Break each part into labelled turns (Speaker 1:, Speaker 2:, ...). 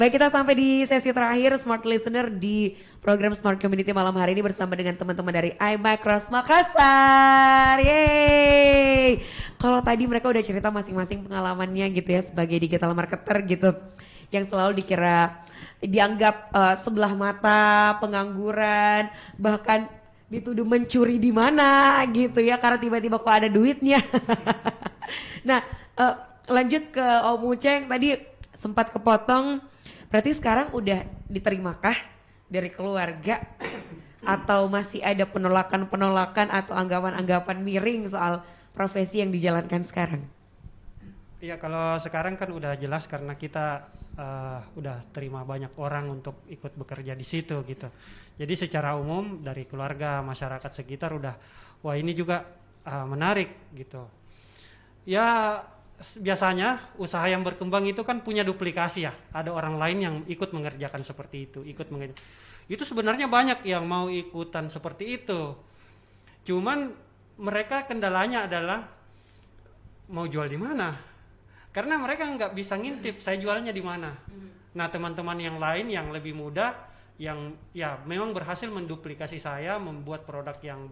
Speaker 1: Baik, kita sampai di sesi terakhir Smart Listener di program Smart Community malam hari ini bersama dengan teman-teman dari iMicros Makassar. Yeay. Kalau tadi mereka udah cerita masing-masing pengalamannya gitu ya sebagai digital marketer gitu. Yang selalu dianggap sebelah mata, pengangguran, bahkan dituduh mencuri di mana gitu ya karena tiba-tiba kok ada duitnya. Nah, lanjut ke Om Uce yang tadi sempat kepotong. Berarti sekarang udah diterimakah dari keluarga atau masih ada penolakan-penolakan atau anggapan-anggapan miring soal profesi yang dijalankan sekarang?
Speaker 2: Iya, kalau sekarang kan udah jelas karena kita udah terima banyak orang untuk ikut bekerja di situ gitu. Jadi secara umum dari keluarga, masyarakat sekitar udah, wah ini juga menarik gitu. Ya biasanya usaha yang berkembang itu kan punya duplikasi ya. Ada orang lain yang ikut mengerjakan seperti itu, Itu sebenarnya banyak yang mau ikutan seperti itu. Cuman mereka kendalanya adalah mau jual di mana? Karena mereka nggak bisa ngintip saya jualnya di mana. Nah, teman-teman yang lain yang lebih muda yang ya memang berhasil menduplikasi saya, membuat produk yang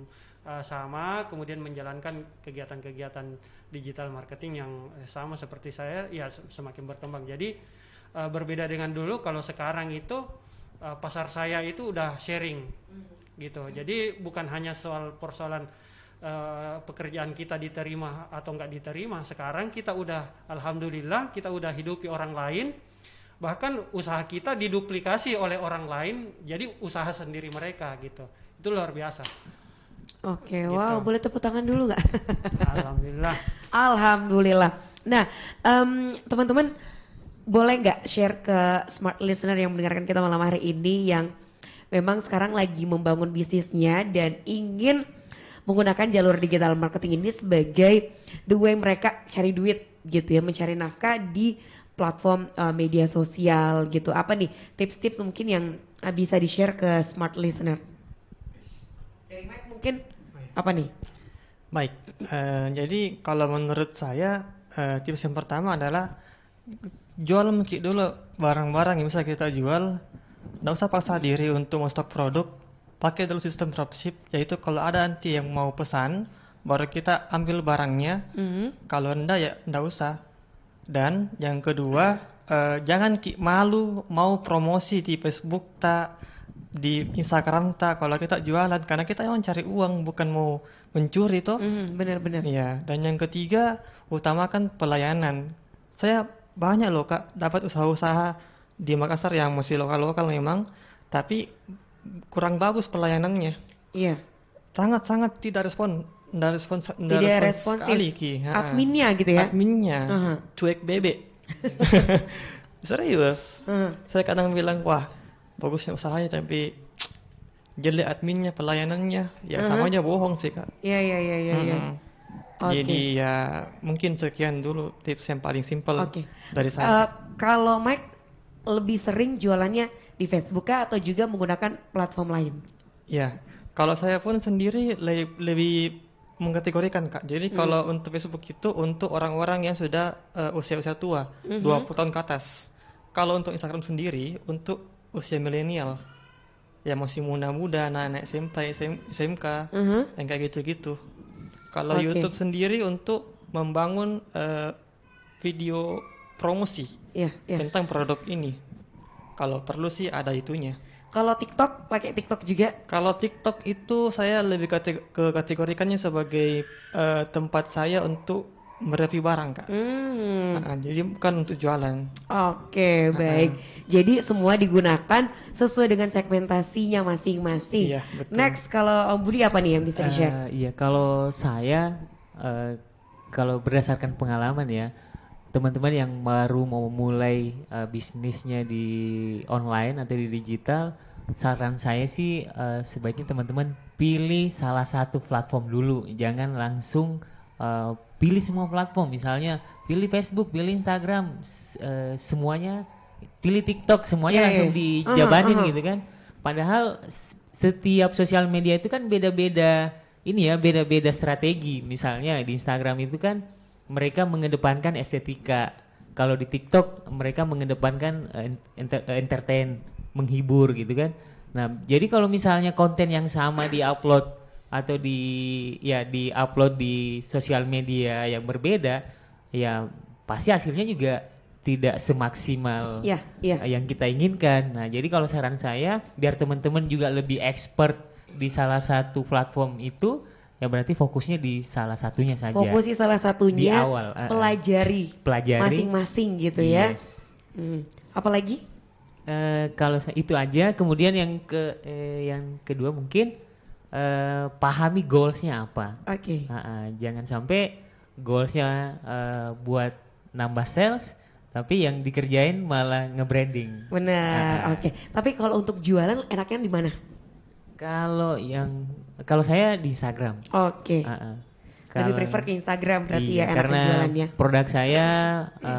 Speaker 2: sama, kemudian menjalankan kegiatan-kegiatan digital marketing yang sama seperti saya, ya semakin berkembang. Jadi berbeda dengan dulu, kalau sekarang itu pasar saya itu udah sharing gitu. Jadi bukan hanya soal persoalan pekerjaan kita diterima atau nggak diterima. Sekarang kita udah, alhamdulillah, kita udah hidupi orang lain. Bahkan usaha kita diduplikasi oleh orang lain, jadi usaha sendiri mereka gitu. Itu luar biasa.
Speaker 1: Oke,
Speaker 2: gitu.
Speaker 1: wow, boleh tepuk tangan dulu nggak?
Speaker 2: Alhamdulillah.
Speaker 1: Alhamdulillah. Nah, teman-teman boleh nggak share ke smart listener yang mendengarkan kita malam hari ini yang memang sekarang lagi membangun bisnisnya dan ingin menggunakan jalur digital marketing ini sebagai the way mereka cari duit gitu ya, mencari nafkah di platform media sosial gitu. Apa nih tips-tips mungkin yang bisa di-share ke smart listener? Dari Mike mungkin apa nih?
Speaker 3: Baik, jadi kalau menurut saya tips yang pertama adalah jual mungkin dulu barang-barang yang bisa kita jual. Nggak usah paksa diri untuk stok produk. Pakai dulu sistem dropship, yaitu kalau ada nanti yang mau pesan, baru kita ambil barangnya. Kalau enggak ya enggak usah. Dan yang kedua, jangan malu mau promosi di Facebook tak, di Instagram tak, kalau kita jualan, karena kita memang cari uang, bukan mau mencuri toh.
Speaker 1: Benar-benar.
Speaker 3: Iya. Dan yang ketiga, utamakan pelayanan. Saya banyak loh Kak dapat usaha-usaha di Makassar yang masih lokal-lokal memang, tapi kurang bagus pelayanannya.
Speaker 1: Iya.
Speaker 3: Sangat-sangat tidak responsif sekali Ki.
Speaker 1: Adminnya gitu ya?
Speaker 3: Adminnya cuek bebek. Serius. Saya kadang bilang, wah bagusnya usahanya tapi jelek adminnya, pelayanannya. Ya sama aja bohong sih Kak.
Speaker 1: Iya.
Speaker 3: Jadi ya mungkin sekian dulu tips yang paling simpel dari saya.
Speaker 1: Kalau Mike lebih sering jualannya di Facebook kah atau juga menggunakan platform lain?
Speaker 3: Ya, kalau saya pun sendiri lebih mengkategorikan Kak. Jadi kalau untuk Facebook itu untuk orang-orang yang sudah usia-usia tua, 20 tahun ke atas. Kalau untuk Instagram sendiri untuk usia milenial, ya masih muda-muda, anak-anak SMP, SMK, yang kayak gitu-gitu. Kalau YouTube sendiri untuk membangun video promosi tentang produk ini. Kalau perlu sih ada itunya.
Speaker 1: Kalau TikTok, pakai TikTok juga?
Speaker 3: Kalau TikTok itu saya lebih kategorikannya sebagai tempat saya untuk mereview barang Kak. Jadi bukan untuk jualan.
Speaker 1: Oke, baik. Jadi semua digunakan sesuai dengan segmentasinya masing-masing.
Speaker 3: Iya, betul.
Speaker 1: Next, kalau Om Budi apa nih yang bisa di-share?
Speaker 4: Iya, kalau saya kalau berdasarkan pengalaman ya, teman-teman yang baru mau mulai bisnisnya di online atau di digital, saran saya sih sebaiknya teman-teman pilih salah satu platform dulu, jangan langsung pilih semua platform. Misalnya pilih Facebook, pilih Instagram, semuanya, pilih TikTok, semuanya langsung dijabanin gitu kan. Padahal setiap sosial media itu kan beda-beda beda-beda strategi. Misalnya di Instagram itu kan mereka mengedepankan estetika. kalau di TikTok mereka mengedepankan entertain, menghibur gitu kan. Nah, jadi kalau misalnya konten yang sama di-upload atau di-upload di sosial media yang berbeda, ya pasti hasilnya juga tidak semaksimal yang kita inginkan. Nah, jadi kalau saran saya biar teman-teman juga lebih expert di salah satu platform itu, ya berarti fokusnya di salah satunya saja.
Speaker 1: Fokus di salah satunya.
Speaker 4: Di awal.
Speaker 1: Pelajari. Masing-masing gitu ya.
Speaker 4: Yes.
Speaker 1: Apalagi?
Speaker 4: Kalau itu aja. Kemudian yang kedua mungkin pahami goalsnya apa.
Speaker 1: Oke.
Speaker 4: Jangan sampai goalsnya buat nambah sales, tapi yang dikerjain malah nge-branding.
Speaker 1: Benar. Oke. Tapi kalau untuk jualan enaknya di mana?
Speaker 4: Kalau saya di Instagram.
Speaker 1: Oke. Lebih prefer ke Instagram berarti ya enak
Speaker 4: karena
Speaker 1: jualannya.
Speaker 4: Produk saya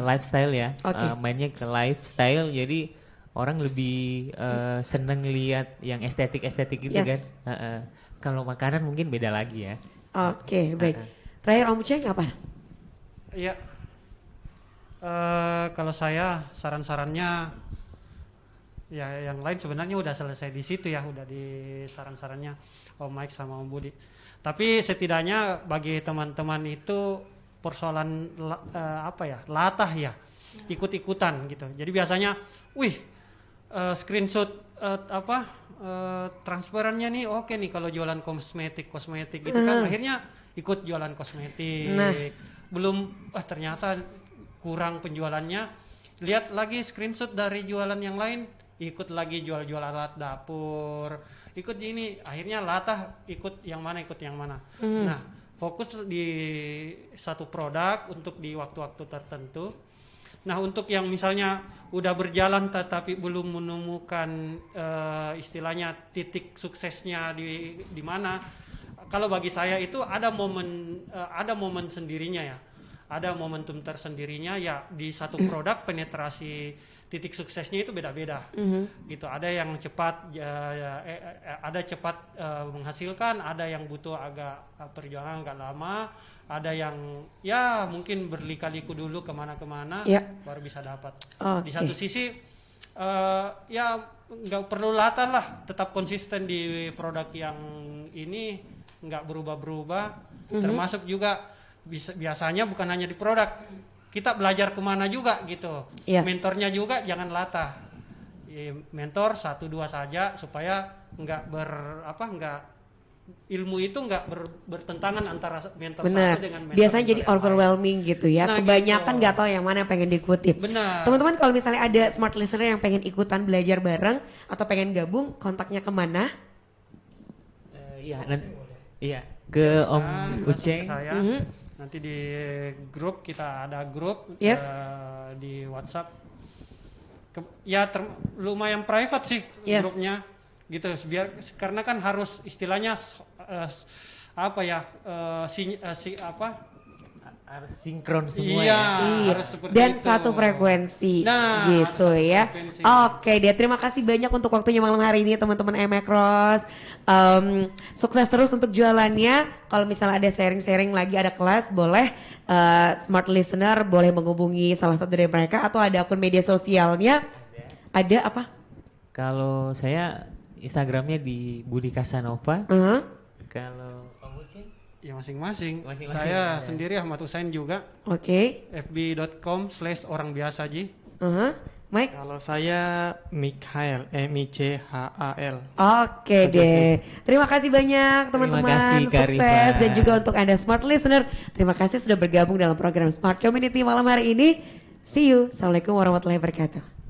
Speaker 4: lifestyle ya.
Speaker 1: Oke.
Speaker 4: Mainnya ke lifestyle, jadi orang lebih seneng lihat yang estetik gitu kan. Kalau makanan mungkin beda lagi ya.
Speaker 1: Oke, baik. Terakhir Om Uceng apa?
Speaker 2: Iya. Kalau saya saran-sarannya ya yang lain sebenarnya udah selesai di situ ya, udah di saran-sarannya Om Mike sama Om Budi. Tapi setidaknya bagi teman-teman itu persoalan latah ya, ikut-ikutan gitu. Jadi biasanya, screenshot transferannya nih oke nih kalau jualan kosmetik gitu kan, akhirnya ikut jualan kosmetik. Belum ternyata kurang penjualannya, lihat lagi screenshot dari jualan yang lain, ikut lagi jual alat dapur, ikut ini, akhirnya latah ikut yang mana. Nah, fokus di satu produk untuk di waktu-waktu tertentu. Nah, untuk yang misalnya udah berjalan tetapi belum menemukan istilahnya titik suksesnya di mana, kalau bagi saya itu ada momen sendirinya ya. Ada momentum tersendirinya ya, di satu produk penetrasi titik suksesnya itu beda-beda. Gitu. Ada yang cepat ada cepat menghasilkan, ada yang butuh agak perjuangan agak lama, ada yang ya mungkin berlika-liku dulu kemana-kemana baru bisa dapat. Di satu sisi ya nggak perlu latah lah, tetap konsisten di produk yang ini, nggak berubah-berubah. Termasuk juga biasanya bukan hanya di produk, kita belajar kemana juga gitu. Mentornya juga jangan latah. Mentor 1-2 saja supaya ilmu itu nggak bertentangan antara mentor satu dengan mentor.
Speaker 1: Biasanya jadi overwhelming gitu ya. Kebanyakan nggak tahu yang mana yang pengen diikutin. Teman-teman kalau misalnya ada smart listener yang pengen ikutan belajar bareng atau pengen gabung, kontaknya kemana?
Speaker 4: Ke Om Uceng.
Speaker 2: Nanti di grup kita ada grup di WhatsApp. Lumayan private sih grupnya, gitu. Karena kan harus istilahnya
Speaker 4: harus sinkron semua
Speaker 2: harus seperti
Speaker 1: dan
Speaker 2: itu.
Speaker 1: Satu frekuensi gitu ya. Oke deh, terima kasih banyak untuk waktunya malam hari ini teman-teman iMacross. Sukses terus untuk jualannya. Kalau misalnya ada sharing-sharing lagi, ada kelas, boleh smart listener boleh menghubungi salah satu dari mereka atau ada akun media sosialnya. Ada apa?
Speaker 4: Kalau saya Instagramnya di Budi Casanova. Kalau Om Uceng?
Speaker 2: Ya masing-masing. Saya sendiri Ahmad Husain juga. fb.com/orangbiasaji.
Speaker 1: Mike?
Speaker 3: Kalau saya Mikhail, Michal.
Speaker 1: Oke deh. Terima kasih banyak teman-teman. Sukses dan juga untuk Anda smart listener. Terima kasih sudah bergabung dalam program Smart Community malam hari ini. See you. Assalamualaikum warahmatullahi wabarakatuh.